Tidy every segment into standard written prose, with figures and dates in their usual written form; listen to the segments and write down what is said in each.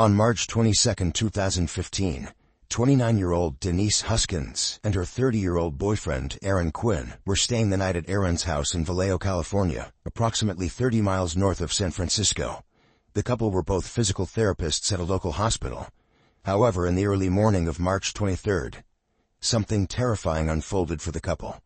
On March 22, 2015, 29-year-old Denise Huskins and her 30-year-old boyfriend, Aaron Quinn, were staying the night at Aaron's house in Vallejo, California, approximately 30 miles north of San Francisco. The couple were both physical therapists at a local hospital. However, in the early morning of March 23rd, something terrifying unfolded for the couple.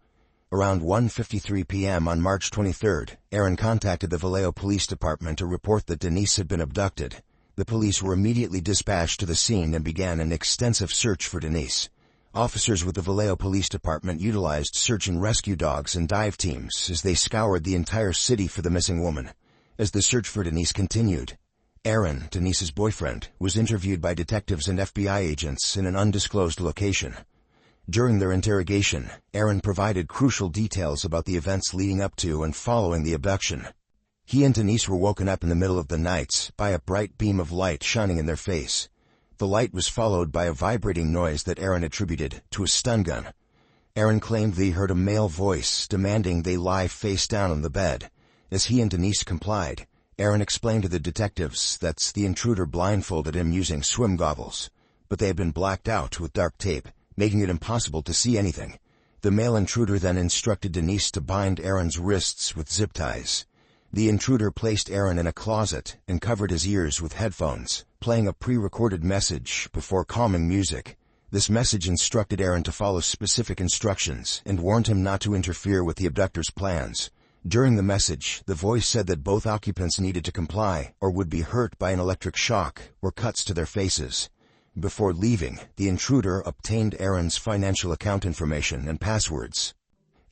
Around 1:53 p.m. on March 23rd, Aaron contacted the Vallejo Police Department to report that Denise had been abducted. The police were immediately dispatched to the scene and began an extensive search for Denise. Officers with the Vallejo Police Department utilized search and rescue dogs and dive teams as they scoured the entire city for the missing woman. As the search for Denise continued, Aaron, Denise's boyfriend, was interviewed by detectives and FBI agents in an undisclosed location. During their interrogation, Aaron provided crucial details about the events leading up to and following the abduction. He and Denise were woken up in the middle of the night by a bright beam of light shining in their face. The light was followed by a vibrating noise that Aaron attributed to a stun gun. Aaron claimed they heard a male voice demanding they lie face down on the bed. As he and Denise complied, Aaron explained to the detectives that the intruder blindfolded him using swim goggles, but they had been blacked out with dark tape, making it impossible to see anything. The male intruder then instructed Denise to bind Aaron's wrists with zip ties. The intruder placed Aaron in a closet and covered his ears with headphones, playing a pre-recorded message before calming music. This message instructed Aaron to follow specific instructions and warned him not to interfere with the abductor's plans. During the message, the voice said that both occupants needed to comply or would be hurt by an electric shock or cuts to their faces. Before leaving, the intruder obtained Aaron's financial account information and passwords.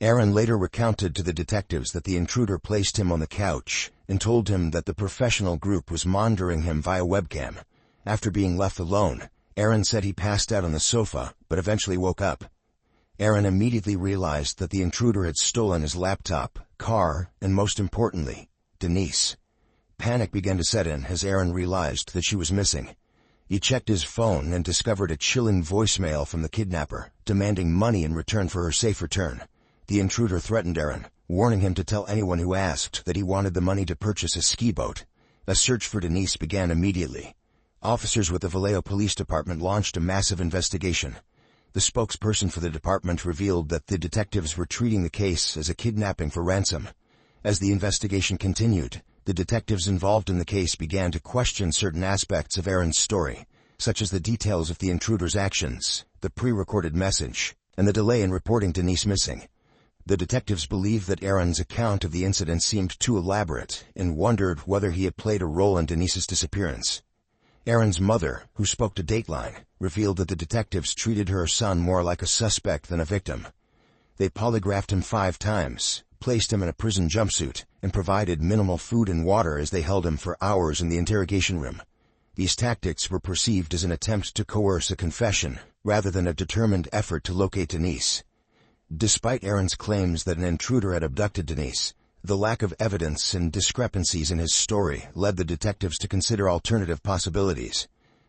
Aaron later recounted to the detectives that the intruder placed him on the couch and told him that the professional group was monitoring him via webcam. After being left alone, Aaron said he passed out on the sofa, but eventually woke up. Aaron immediately realized that the intruder had stolen his laptop, car, and most importantly, Denise. Panic began to set in as Aaron realized that she was missing. He checked his phone and discovered a chilling voicemail from the kidnapper, demanding money in return for her safe return. The intruder threatened Aaron, warning him to tell anyone who asked that he wanted the money to purchase a ski boat. A search for Denise began immediately. Officers with the Vallejo Police Department launched a massive investigation. The spokesperson for the department revealed that the detectives were treating the case as a kidnapping for ransom. As the investigation continued, the detectives involved in the case began to question certain aspects of Aaron's story, such as the details of the intruder's actions, the pre-recorded message, and the delay in reporting Denise missing. The detectives believed that Aaron's account of the incident seemed too elaborate and wondered whether he had played a role in Denise's disappearance. Aaron's mother, who spoke to Dateline, revealed that the detectives treated her son more like a suspect than a victim. They polygraphed him 5 times, placed him in a prison jumpsuit, and provided minimal food and water as they held him for hours in the interrogation room. These tactics were perceived as an attempt to coerce a confession, rather than a determined effort to locate Denise. Despite Aaron's claims that an intruder had abducted Denise, the lack of evidence and discrepancies in his story led the detectives to consider alternative possibilities.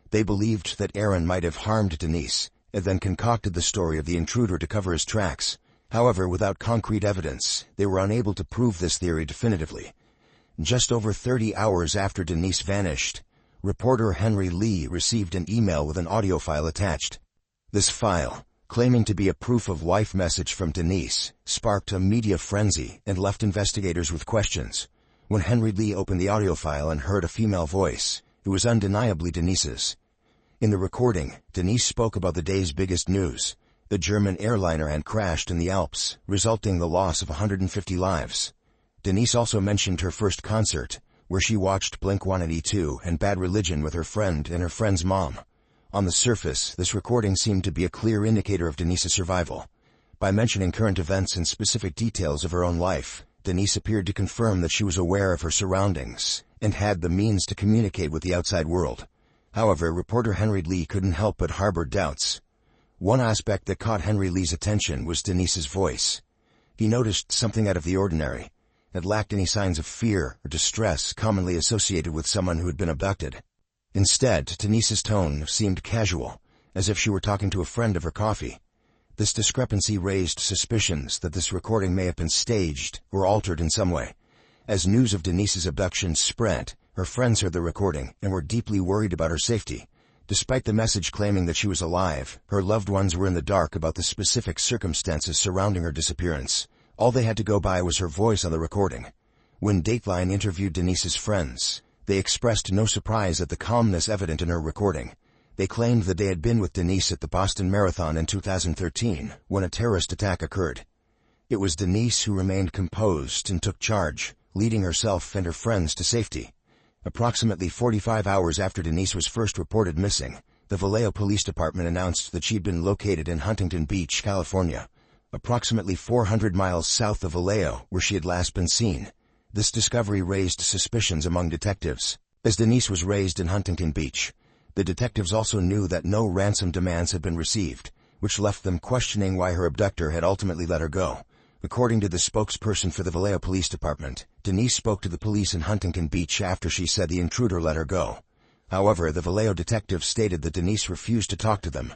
They believed that Aaron might have harmed Denise and then concocted the story of the intruder to cover his tracks. However, without concrete evidence, they were unable to prove this theory definitively. Just over 30 hours after Denise vanished, reporter Henry Lee received an email with an audio file attached. This file, claiming to be a proof-of-life message from Denise, sparked a media frenzy and left investigators with questions. When Henry Lee opened the audio file and heard a female voice, it was undeniably Denise's. In the recording, Denise spoke about the day's biggest news. The German airliner had crashed in the Alps, resulting in the loss of 150 lives. Denise also mentioned her first concert, where she watched Blink-182 and Bad Religion with her friend and her friend's mom. On the surface, this recording seemed to be a clear indicator of Denise's survival. By mentioning current events and specific details of her own life, Denise appeared to confirm that she was aware of her surroundings and had the means to communicate with the outside world. However, reporter Henry Lee couldn't help but harbor doubts. One aspect that caught Henry Lee's attention was Denise's voice. He noticed something out of the ordinary. It lacked any signs of fear or distress commonly associated with someone who had been abducted. Instead, Denise's tone seemed casual, as if she were talking to a friend over coffee. This discrepancy raised suspicions that this recording may have been staged or altered in some way. As news of Denise's abduction spread, Her friends heard the recording and were deeply worried about her safety. Despite the message claiming that she was alive, her loved ones were in the dark about the specific circumstances surrounding her disappearance. All they had to go by was her voice on the recording. When Dateline interviewed Denise's friends, they expressed no surprise at the calmness evident in her recording. They claimed that they had been with Denise at the Boston Marathon in 2013, when a terrorist attack occurred. It was Denise who remained composed and took charge, leading herself and her friends to safety. Approximately 45 hours after Denise was first reported missing, the Vallejo Police Department announced that she'd been located in Huntington Beach, California, approximately 400 miles south of Vallejo, where she had last been seen. This discovery raised suspicions among detectives. As Denise was raised in Huntington Beach, the detectives also knew that no ransom demands had been received, which left them questioning why her abductor had ultimately let her go. According to the spokesperson for the Vallejo Police Department, Denise spoke to the police in Huntington Beach after she said the intruder let her go. However, the Vallejo detectives stated that Denise refused to talk to them.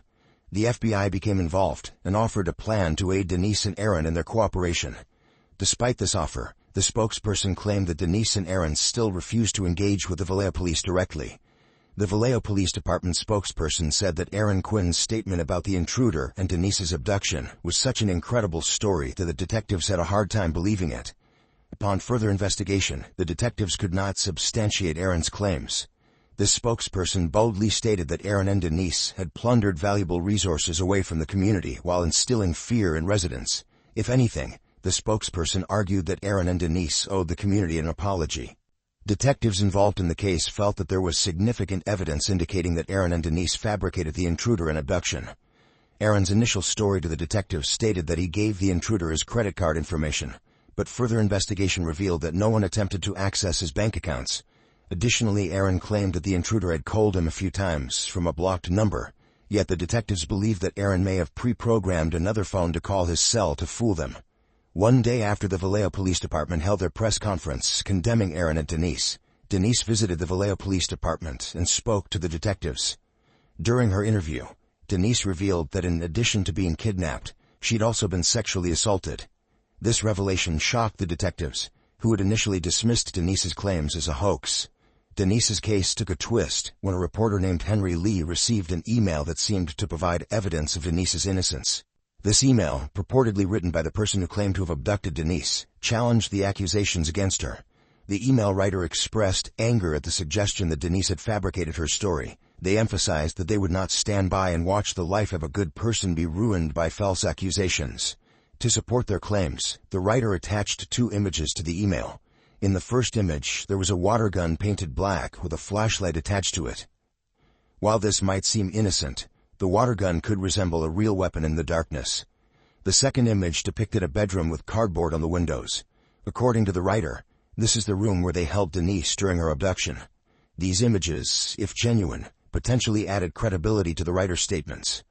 The FBI became involved and offered a plan to aid Denise and Aaron in their cooperation. Despite this offer, the spokesperson claimed that Denise and Aaron still refused to engage with the Vallejo police directly. The Vallejo Police Department spokesperson said that Aaron Quinn's statement about the intruder and Denise's abduction was such an incredible story that the detectives had a hard time believing it. Upon further investigation, the detectives could not substantiate Aaron's claims. This spokesperson boldly stated that Aaron and Denise had plundered valuable resources away from the community while instilling fear in residents. If anything, the spokesperson argued that Aaron and Denise owed the community an apology. Detectives involved in the case felt that there was significant evidence indicating that Aaron and Denise fabricated the intruder and abduction. Aaron's initial story to the detectives stated that he gave the intruder his credit card information, but further investigation revealed that no one attempted to access his bank accounts. Additionally, Aaron claimed that the intruder had called him a few times from a blocked number, yet the detectives believed that Aaron may have pre-programmed another phone to call his cell to fool them. One day after the Vallejo Police Department held their press conference condemning Aaron and Denise, Denise visited the Vallejo Police Department and spoke to the detectives. During her interview, Denise revealed that in addition to being kidnapped, she'd also been sexually assaulted. This revelation shocked the detectives, who had initially dismissed Denise's claims as a hoax. Denise's case took a twist when a reporter named Henry Lee received an email that seemed to provide evidence of Denise's innocence. This email, purportedly written by the person who claimed to have abducted Denise, challenged the accusations against her. The email writer expressed anger at the suggestion that Denise had fabricated her story. They emphasized that they would not stand by and watch the life of a good person be ruined by false accusations. To support their claims, the writer attached 2 images to the email. In the first image, there was a water gun painted black with a flashlight attached to it. While this might seem innocent, the water gun could resemble a real weapon in the darkness. The second image depicted a bedroom with cardboard on the windows. According to the writer, this is the room where they held Denise during her abduction. These images, if genuine, potentially added credibility to the writer's statements.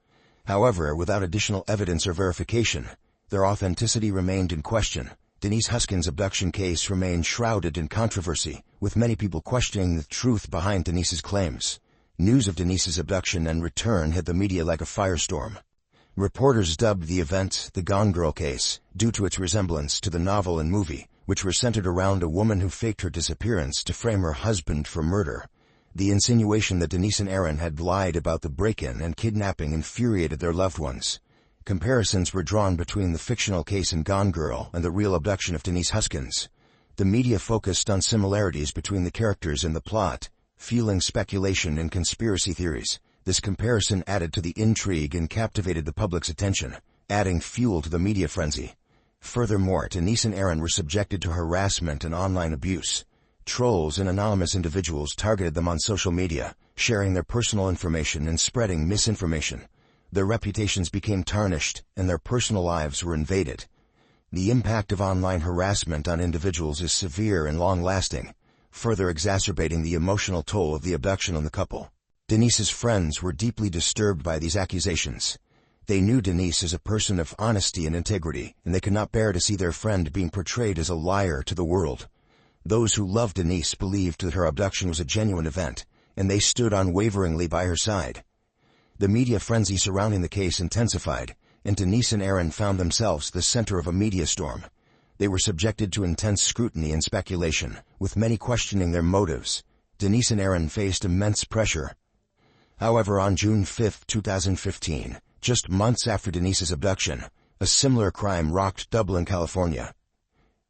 However, without additional evidence or verification, their authenticity remained in question. Denise Huskins' abduction case remained shrouded in controversy, with many people questioning the truth behind Denise's claims. News of Denise's abduction and return hit the media like a firestorm. Reporters dubbed the event the Gone Girl case, due to its resemblance to the novel and movie, which were centered around a woman who faked her disappearance to frame her husband for murder. The insinuation that Denise and Aaron had lied about the break-in and kidnapping infuriated their loved ones. Comparisons were drawn between the fictional case in Gone Girl and the real abduction of Denise Huskins. The media focused on similarities between the characters and the plot, fueling speculation and conspiracy theories. This comparison added to the intrigue and captivated the public's attention, adding fuel to the media frenzy. Furthermore, Denise and Aaron were subjected to harassment and online abuse. Trolls and anonymous individuals targeted them on social media, sharing their personal information and spreading misinformation. Their reputations became tarnished, and their personal lives were invaded. The impact of online harassment on individuals is severe and long-lasting, further exacerbating the emotional toll of the abduction on the couple. Denise's friends were deeply disturbed by these accusations. They knew Denise as a person of honesty and integrity, and they could not bear to see their friend being portrayed as a liar to the world. Those who loved Denise believed that her abduction was a genuine event, and they stood unwaveringly by her side. The media frenzy surrounding the case intensified, and Denise and Aaron found themselves the center of a media storm. They were subjected to intense scrutiny and speculation, with many questioning their motives. Denise and Aaron faced immense pressure. However, on June 5, 2015, just months after Denise's abduction, a similar crime rocked Dublin, California.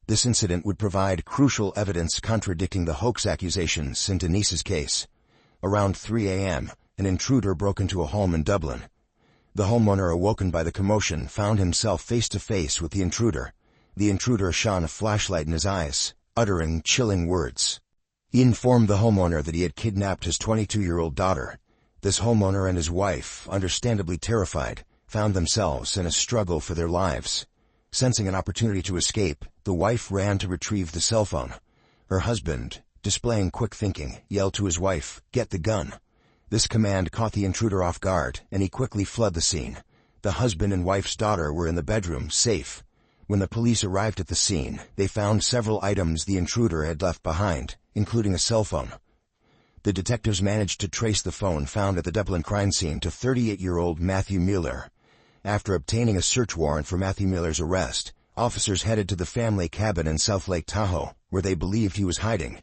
This incident would provide crucial evidence contradicting the hoax accusations in Denise's case. Around 3 a.m., an intruder broke into a home in Dublin. The homeowner, awoken by the commotion, found himself face-to-face with the intruder. The intruder shone a flashlight in his eyes, uttering chilling words. He informed the homeowner that he had kidnapped his 22-year-old daughter. This homeowner and his wife, understandably terrified, found themselves in a struggle for their lives. Sensing an opportunity to escape, the wife ran to retrieve the cell phone. Her husband, displaying quick thinking, yelled to his wife, "Get the gun." This command caught the intruder off guard, and he quickly fled the scene. The husband and wife's daughter were in the bedroom, safe. When the police arrived at the scene, they found several items the intruder had left behind, including a cell phone. The detectives managed to trace the phone found at the Dublin crime scene to 38-year-old Matthew Mueller. After obtaining a search warrant for Matthew Mueller's arrest, officers headed to the family cabin in South Lake Tahoe, where they believed he was hiding.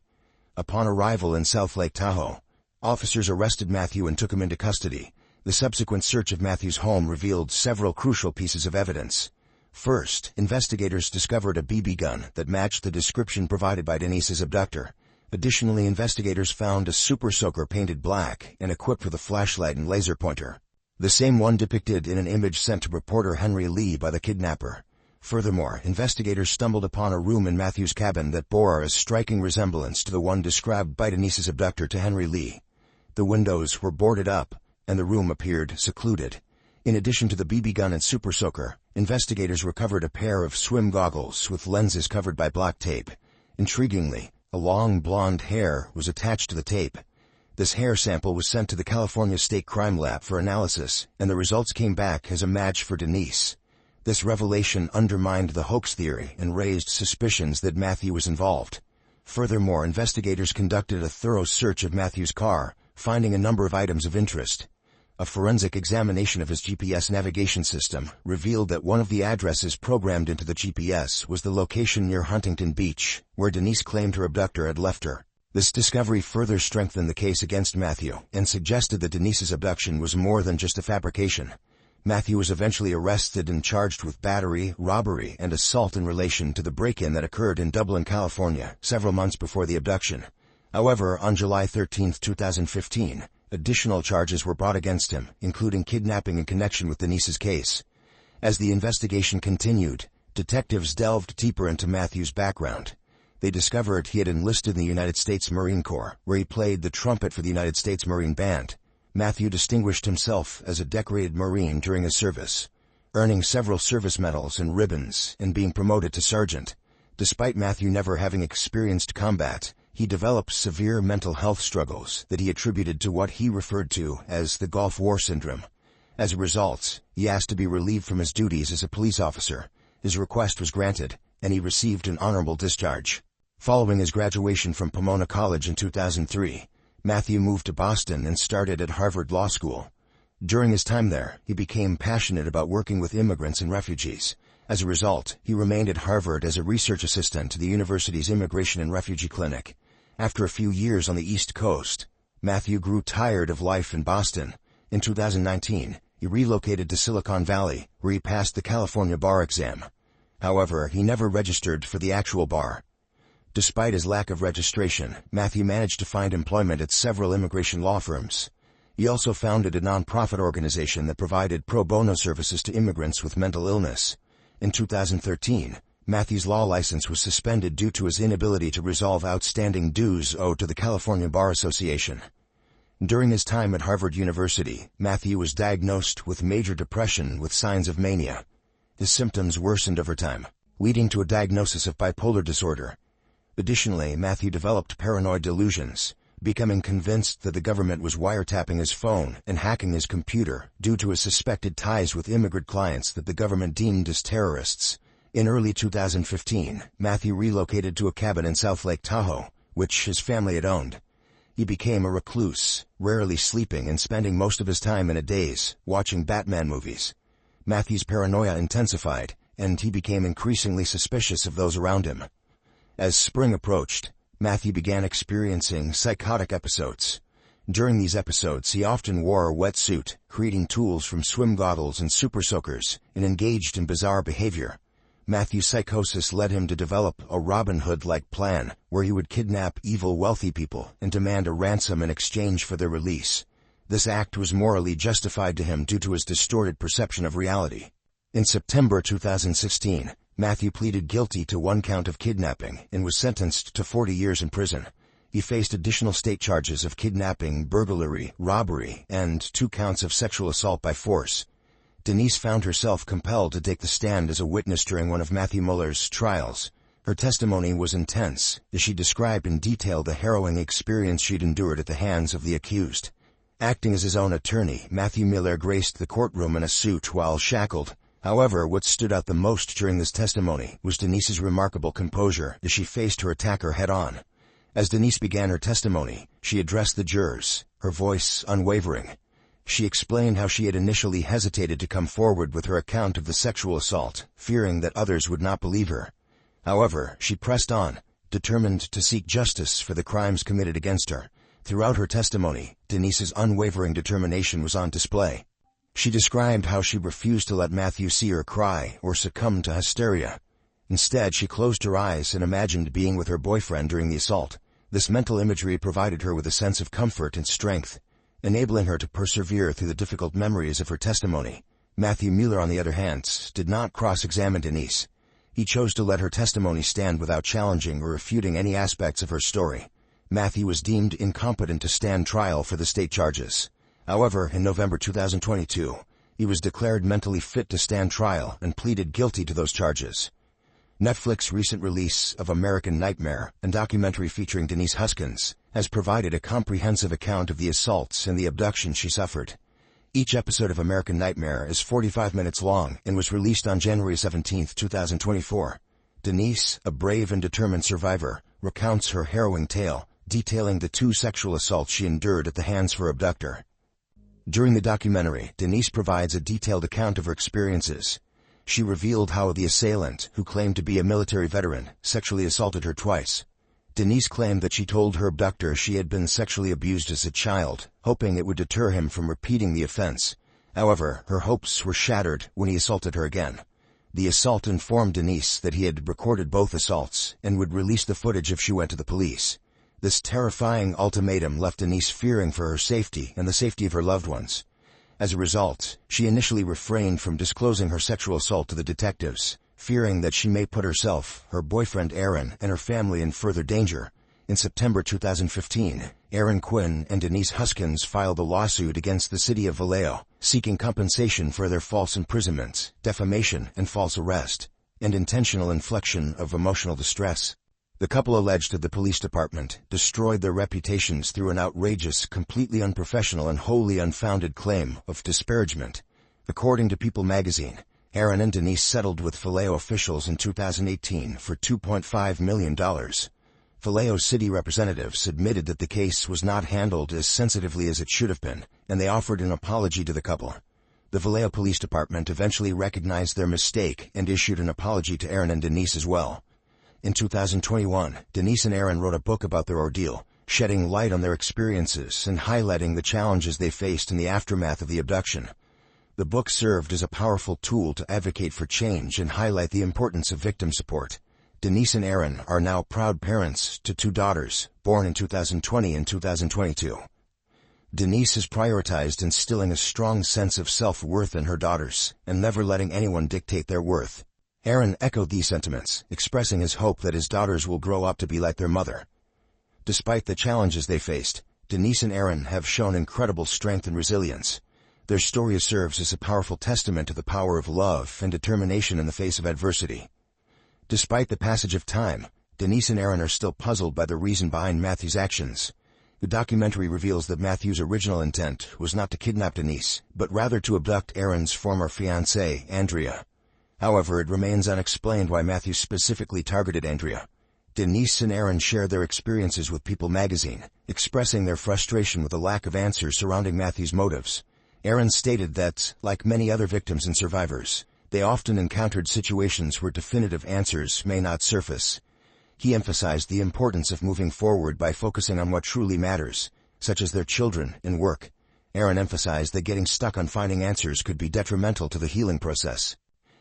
Upon arrival in South Lake Tahoe, officers arrested Matthew and took him into custody. The subsequent search of Matthew's home revealed several crucial pieces of evidence. First, investigators discovered a BB gun that matched the description provided by Denise's abductor. Additionally, investigators found a super soaker painted black and equipped with a flashlight and laser pointer, the same one depicted in an image sent to reporter Henry Lee by the kidnapper. Furthermore, investigators stumbled upon a room in Matthew's cabin that bore a striking resemblance to the one described by Denise's abductor to Henry Lee. The windows were boarded up, and the room appeared secluded. In addition to the BB gun and super soaker, investigators recovered a pair of swim goggles with lenses covered by black tape. Intriguingly, a long blonde hair was attached to the tape. This hair sample was sent to the California State Crime Lab for analysis, and the results came back as a match for Denise. This revelation undermined the hoax theory and raised suspicions that Matthew was involved. Furthermore, investigators conducted a thorough search of Matthew's car, finding a number of items of interest. A forensic examination of his GPS navigation system revealed that one of the addresses programmed into the GPS was the location near Huntington Beach, where Denise claimed her abductor had left her. This discovery further strengthened the case against Matthew and suggested that Denise's abduction was more than just a fabrication. Matthew was eventually arrested and charged with battery, robbery, and assault in relation to the break-in that occurred in Dublin, California, several months before the abduction. However, on July 13, 2015, additional charges were brought against him, including kidnapping in connection with Denise's case. As the investigation continued, detectives delved deeper into Matthew's background. They discovered he had enlisted in the United States Marine Corps, where he played the trumpet for the United States Marine Band. Matthew distinguished himself as a decorated Marine during his service, earning several service medals and ribbons and being promoted to sergeant. Despite Matthew never having experienced combat, he developed severe mental health struggles that he attributed to what he referred to as the Gulf War syndrome. As a result, he asked to be relieved from his duties as a police officer. His request was granted, and he received an honorable discharge. Following his graduation from Pomona College in 2003, Matthew moved to Boston and started at Harvard Law School. During his time there, he became passionate about working with immigrants and refugees. As a result, he remained at Harvard as a research assistant to the university's Immigration and Refugee Clinic. After a few years on the East Coast, Matthew grew tired of life in Boston. In 2019, he relocated to Silicon Valley, where he passed the California bar exam. However, he never registered for the actual bar. Despite his lack of registration, Matthew managed to find employment at several immigration law firms. He also founded a nonprofit organization that provided pro bono services to immigrants with mental illness. In 2013, Matthew's law license was suspended due to his inability to resolve outstanding dues owed to the California Bar Association. During his time at Harvard University, Matthew was diagnosed with major depression with signs of mania. His symptoms worsened over time, leading to a diagnosis of bipolar disorder. Additionally, Matthew developed paranoid delusions, becoming convinced that the government was wiretapping his phone and hacking his computer due to his suspected ties with immigrant clients that the government deemed as terrorists. In early 2015, Matthew relocated to a cabin in South Lake Tahoe, which his family had owned. He became a recluse, rarely sleeping and spending most of his time in a daze, watching Batman movies. Matthew's paranoia intensified, and he became increasingly suspicious of those around him. As spring approached, Matthew began experiencing psychotic episodes. During these episodes, he often wore a wetsuit, creating tools from swim goggles and super soakers, and engaged in bizarre behavior. Matthew's psychosis led him to develop a Robin Hood-like plan, where he would kidnap evil wealthy people and demand a ransom in exchange for their release. This act was morally justified to him due to his distorted perception of reality. In September 2016, Matthew pleaded guilty to one count of kidnapping and was sentenced to 40 years in prison. He faced additional state charges of kidnapping, burglary, robbery, and 2 counts of sexual assault by force. Denise found herself compelled to take the stand as a witness during one of Matthew Muller's trials. Her testimony was intense, as she described in detail the harrowing experience she'd endured at the hands of the accused. Acting as his own attorney, Matthew Muller graced the courtroom in a suit while shackled. However, what stood out the most during this testimony was Denise's remarkable composure as she faced her attacker head-on. As Denise began her testimony, she addressed the jurors, her voice unwavering. She explained how she had initially hesitated to come forward with her account of the sexual assault, fearing that others would not believe her. However, she pressed on, determined to seek justice for the crimes committed against her. Throughout her testimony, Denise's unwavering determination was on display. She described how she refused to let Matthew see her cry or succumb to hysteria. Instead, she closed her eyes and imagined being with her boyfriend during the assault. This mental imagery provided her with a sense of comfort and strength, enabling her to persevere through the difficult memories of her testimony. Matthew Muller, on the other hand, did not cross-examine Denise. He chose to let her testimony stand without challenging or refuting any aspects of her story. Matthew was deemed incompetent to stand trial for the state charges. However, in November 2022, he was declared mentally fit to stand trial and pleaded guilty to those charges. Netflix's recent release of American Nightmare, a documentary featuring Denise Huskins, has provided a comprehensive account of the assaults and the abduction she suffered. Each episode of American Nightmare is 45 minutes long and was released on January 17, 2024. Denise, a brave and determined survivor, recounts her harrowing tale, detailing the 2 sexual assaults she endured at the hands of her abductor. During the documentary, Denise provides a detailed account of her experiences. She revealed how the assailant, who claimed to be a military veteran, sexually assaulted her twice. Denise claimed that she told her abductor she had been sexually abused as a child, hoping it would deter him from repeating the offense. However, her hopes were shattered when he assaulted her again. The assault informed Denise that he had recorded both assaults and would release the footage if she went to the police. This terrifying ultimatum left Denise fearing for her safety and the safety of her loved ones. As a result, she initially refrained from disclosing her sexual assault to the detectives, fearing that she may put herself, her boyfriend Aaron, and her family in further danger. In September 2015, Aaron Quinn and Denise Huskins filed a lawsuit against the city of Vallejo, seeking compensation for their false imprisonment, defamation and false arrest, and intentional infliction of emotional distress. The couple alleged that the police department destroyed their reputations through an outrageous, completely unprofessional and wholly unfounded claim of disparagement. According to People magazine, Aaron and Denise settled with Vallejo officials in 2018 for $2.5 million. Vallejo city representatives admitted that the case was not handled as sensitively as it should have been, and they offered an apology to the couple. The Vallejo Police Department eventually recognized their mistake and issued an apology to Aaron and Denise as well. In 2021, Denise and Aaron wrote a book about their ordeal, shedding light on their experiences and highlighting the challenges they faced in the aftermath of the abduction. The book served as a powerful tool to advocate for change and highlight the importance of victim support. Denise and Aaron are now proud parents to 2 daughters, born in 2020 and 2022. Denise has prioritized instilling a strong sense of self-worth in her daughters and never letting anyone dictate their worth. Aaron echoed these sentiments, expressing his hope that his daughters will grow up to be like their mother. Despite the challenges they faced, Denise and Aaron have shown incredible strength and resilience. Their story serves as a powerful testament to the power of love and determination in the face of adversity. Despite the passage of time, Denise and Aaron are still puzzled by the reason behind Matthew's actions. The documentary reveals that Matthew's original intent was not to kidnap Denise, but rather to abduct Aaron's former fiancée, Andrea. However, it remains unexplained why Matthew specifically targeted Andrea. Denise and Aaron shared their experiences with People magazine, expressing their frustration with the lack of answers surrounding Matthew's motives. Aaron stated that, like many other victims and survivors, they often encountered situations where definitive answers may not surface. He emphasized the importance of moving forward by focusing on what truly matters, such as their children and work. Aaron emphasized that getting stuck on finding answers could be detrimental to the healing process.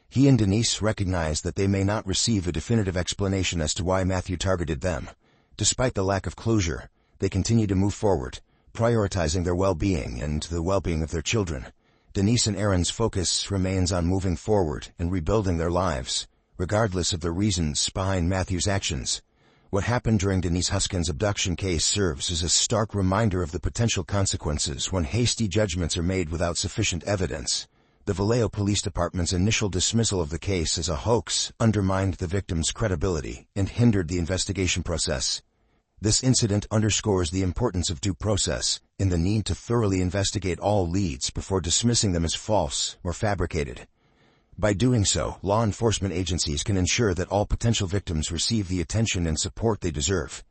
He and Denise recognized that they may not receive a definitive explanation as to why Matthew targeted them. Despite the lack of closure, they continue to move forward, prioritizing their well-being and the well-being of their children. Denise and Aaron's focus remains on moving forward and rebuilding their lives, regardless of the reasons behind Matthew's actions. What happened during Denise Huskins' abduction case serves as a stark reminder of the potential consequences when hasty judgments are made without sufficient evidence. The Vallejo Police Department's initial dismissal of the case as a hoax undermined the victim's credibility and hindered the investigation process. This incident underscores the importance of due process and the need to thoroughly investigate all leads before dismissing them as false or fabricated. By doing so, law enforcement agencies can ensure that all potential victims receive the attention and support they deserve.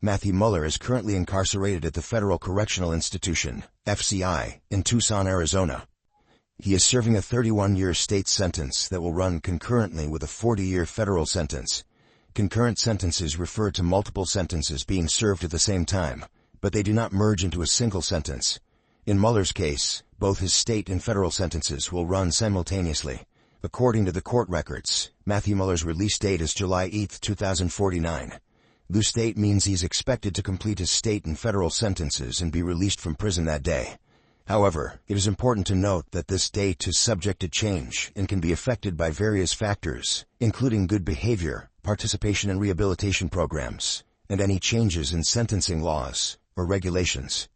Matthew Muller is currently incarcerated at the Federal Correctional Institution, FCI, in Tucson, Arizona. He is serving a 31-year state sentence that will run concurrently with a 40-year federal sentence. Concurrent sentences refer to multiple sentences being served at the same time, but they do not merge into a single sentence. In Muller's case, both his state and federal sentences will run simultaneously. According to the court records, Matthew Muller's release date is July 8, 2049. This date means he's expected to complete his state and federal sentences and be released from prison that day. However, it is important to note that this date is subject to change and can be affected by various factors, including good behavior, participation in rehabilitation programs, and any changes in sentencing laws or regulations.